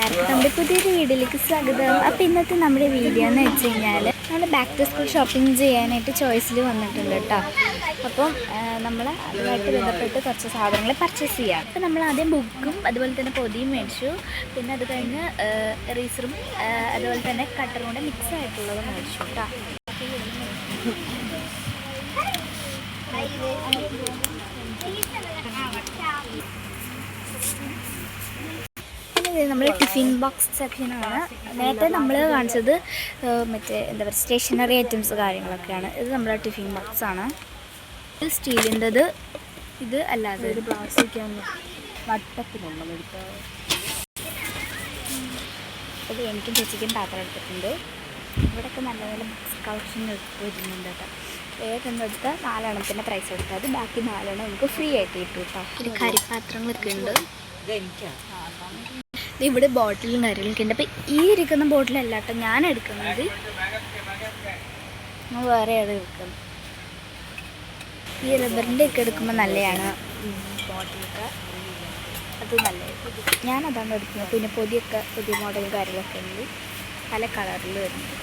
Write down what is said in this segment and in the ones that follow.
എല്ലാവർക്കും നമ്മുടെ പുതിയൊരു വീഡിയോയിലേക്ക് സ്വാഗതം. അപ്പോൾ ഇന്നത്തെ നമ്മുടെ വീഡിയോ എന്ന് വെച്ച് കഴിഞ്ഞാൽ നമ്മൾ ബാക്ക് ടു സ്കൂൾ ഷോപ്പിംഗ് ചെയ്യാനായിട്ട് ചോയ്സിൽ വന്നിട്ടുണ്ട് കേട്ടോ. അപ്പം നമ്മൾ അതുമായിട്ട് ബന്ധപ്പെട്ട് കുറച്ച് സാധനങ്ങൾ പർച്ചേസ് ചെയ്യാം. അപ്പോൾ നമ്മൾ ആദ്യം ബുക്കും അതുപോലെ തന്നെ പൊതിയും മേടിച്ചു. പിന്നെ അത് കഴിഞ്ഞ് റീസറും അതുപോലെ തന്നെ കട്ടറും കൂടെ മിക്സ് ആയിട്ടുള്ളത് മേടിച്ചു കേട്ടോ. നമ്മൾ ടിഫിൻ ബോക്സ് സെക്ഷനാണ്. നേരത്തെ നമ്മൾ കാണിച്ചത് മറ്റേ എന്താ പറയുക സ്റ്റേഷനറി ഐറ്റംസ് കാര്യങ്ങളൊക്കെയാണ്. ഇത് നമ്മുടെ ടിഫിൻ ബോക്സ് ആണ്. ഇത് സ്റ്റീലിൻ്റെത്, ഇത് അല്ലാതെ ഒരു പ്ലാസ്റ്റിക് വട്ടത്തിലുള്ള അത് എനിക്കും ചേച്ചിക്കും പാത്രം എടുത്തിട്ടുണ്ട്. ഇവിടെയൊക്കെ നല്ല നല്ല ബുക്സ് കളക്ഷൻ വരുന്നുണ്ട് കേട്ടോ. വേഗം എടുത്താൽ 4 എണ്ണത്തിൻ്റെ പ്രൈസ് കൊടുത്താൽ അത് ബാക്കി 4 എണ്ണം നമുക്ക് ഫ്രീ ആയിട്ട് കിട്ടും കേട്ടോ. ഇത് കരിപ്പാത്രങ്ങളൊക്കെ ഉണ്ട്. ഇവിടെ ബോട്ടിലും കാര്യങ്ങളൊക്കെ ഉണ്ട്. അപ്പോൾ ഈ ഇരിക്കുന്ന ബോട്ടിലല്ല കേട്ടോ ഞാൻ എടുക്കുന്നത്, വേറെ അത് എടുക്കുന്നത്. ഈ റബ്ബറിൻ്റെ ഒക്കെ എടുക്കുമ്പോൾ നല്ലതാണ് ബോട്ടിലൊക്കെ, അത് നല്ലത്. ഞാനതാണ് എടുക്കുന്നത്. പിന്നെ പൊതിയൊക്കെ പുതിയ മോഡലും കാര്യങ്ങളൊക്കെ ഉണ്ട്, പല കളറിൽ വരുന്നുണ്ട്.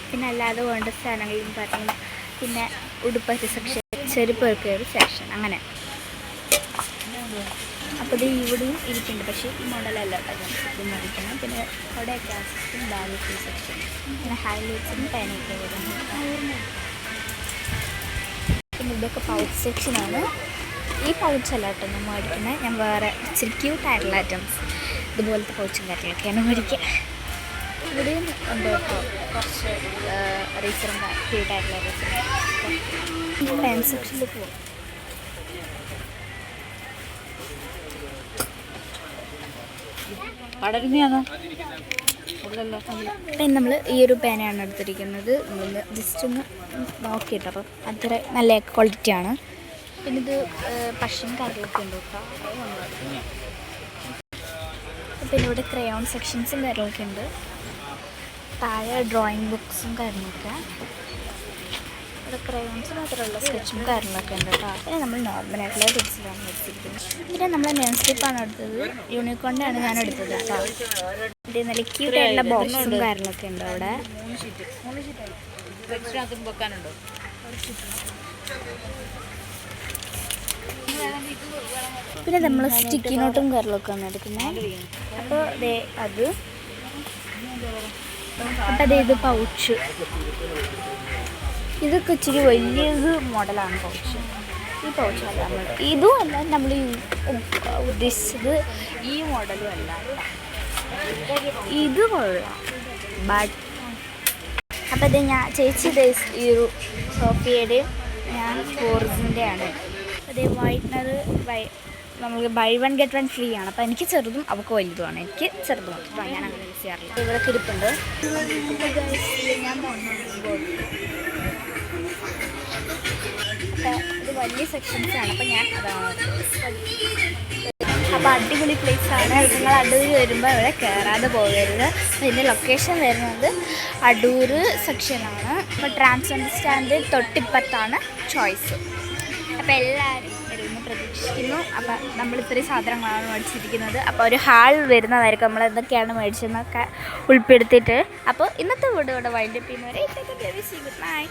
പിന്നെ അല്ലാതെ വേണ്ട സാധനങ്ങളും പറഞ്ഞു, പിന്നെ ഉടുപ്പൊക്കെ സെക്ഷൻ, ചെരുപ്പൊക്കെ ഒരു സെക്ഷൻ, അങ്ങനെ. അപ്പോൾ ഇത് ഇവിടെയും ഇരിക്കുന്നുണ്ട്, പക്ഷേ ഈ മോഡലല്ല കേട്ടോ ഇത് മേടിക്കണം. പിന്നെ അവിടെയൊക്കെ ആസിസ്റ്റും ബാഗൊക്കെ സെക്ഷൻ, പിന്നെ ഹൈലൈറ്റ്സും പേനയൊക്കെ വരുന്നു. പിന്നെ ഇതൊക്കെ പൗച്ച് സെക്ഷനാണ്. ഈ പൗച്ചല്ല കേട്ടോ ഞാൻ മേടിക്കുന്നത്, ഞാൻ വേറെ ഇച്ചിരി ക്യൂട്ടായിട്ടുള്ള ഐറ്റംസ് ഇതുപോലത്തെ പൗച്ചും കാര്യങ്ങളൊക്കെയാണ് മേടിക്കുക. ഇവിടെയും ഉണ്ട് കേട്ടോ കുറച്ച് റീസറും ക്യൂട്ടായിട്ടുള്ള റീസറും. പെൻ സെക്ഷനിൽ പോകും. നമ്മൾ ഈ ഒരു പേനയാണ് എടുത്തിരിക്കുന്നത്. നമ്മൾ ജസ്റ്റ് ഒന്ന് നോക്കിയിട്ട്, അപ്പം അത്ര നല്ല ക്വാളിറ്റിയാണ്. പിന്നെ ഇത് പശയും കാര്യങ്ങളൊക്കെ ഉണ്ട് കേട്ടോ. പിന്നെ ഇവിടെ ക്രയോൺ സെക്ഷൻസും കാര്യങ്ങളൊക്കെ ഉണ്ട്. താഴെ ഡ്രോയിങ് ബുക്സും കാര്യങ്ങളൊക്കെ. ഇവിടെ ക്രയോൺസ് മാത്രമുള്ള സ്കെച്ചും കാര്യങ്ങളൊക്കെ ഉണ്ട് കേട്ടോ. പിന്നെ നമ്മൾ നോർമലായിട്ടുള്ള പെൻസിലാണ് എടുത്തിരിക്കുന്നത്. പിന്നെ നമ്മൾ നെയിം സ്ലിപ്പാണ് എടുത്തത്, യൂണിക്കോണിൻ്റെ ആണ് ഞാൻ എടുത്തത് കേട്ടോ. ഇത് നല്ല ക്യൂട്ടായിട്ടുള്ള ബോക്സും കാര്യങ്ങളൊക്കെ ഉണ്ട് അവിടെ. പിന്നെ നമ്മൾ സ്റ്റിക്കി നോട്ടും കാര്യങ്ങളൊക്കെ ആണ് എടുക്കുന്നത്. അപ്പോൾ അത് അപ്പം ഇത് പൗച്ച്, ഇതൊക്കെ ഇച്ചിരി വലിയത് മോഡലാണ് പൗച്ച്. ഈ പൗച്ചല്ല നമ്മൾ, ഇതും അല്ല നമ്മൾ ഉദ്ദേശിച്ചത്, ഈ മോഡലും അല്ല. ഇത് കൊള്ളാം ബട്ട്. അപ്പം ഇത് ഞാൻ ചേച്ചി ഈ ഒരു സോഫിയയുടെയും ഞാൻ ഫോർസിൻ്റെ ആണ്. അതേ വൈറ്റ്നർ നമുക്ക് ബൈ 1 get 1 ഫ്രീ ആണ്. അപ്പോൾ എനിക്ക് ചെറുതും അവൾക്ക് വലുതുമാണ്. എനിക്ക് ചെറുതും മാത്രം, ഞാൻ അങ്ങനെ യൂസ് ചെയ്യാറില്ല. ഇവിടെ കിരിപ്പുണ്ട്. ഇത് വലിയ സെക്ഷൻസാണ്, അപ്പോൾ ഞാൻ അതാണ്. അപ്പോൾ അടിപൊളി പ്ലേസാണ്. നിങ്ങൾ അടൂർ വരുമ്പോൾ ഇവിടെ കയറാതെ പോകരുത്. ഇതിൻ്റെ ലൊക്കേഷൻ വരുന്നത് അടൂർ സെക്ഷനാണ്. അപ്പോൾ ട്രാൻസ്ജെൻഡർ സ്റ്റാൻഡ് തൊട്ടിപ്പത്താണ് ചോയ്സ്. അപ്പോൾ എല്ലാവരും വരുമെന്ന് പ്രതീക്ഷിക്കുന്നു. അപ്പോൾ നമ്മൾ ഇത്രയും സാധനങ്ങളാണ് മേടിച്ചിരിക്കുന്നത്. അപ്പോൾ ഒരു ഹാൾ വരുന്നതായിരിക്കും നമ്മൾ എന്തൊക്കെയാണ് മേടിച്ചതെന്നൊക്കെ ഉൾപ്പെടുത്തിയിട്ട്. അപ്പോൾ ഇന്നത്തെ വീഡിയോ ഇവിടെ വൈൻഡപ്പ് ചെയ്യുന്നവരെ ഗുഡ് ബൈ.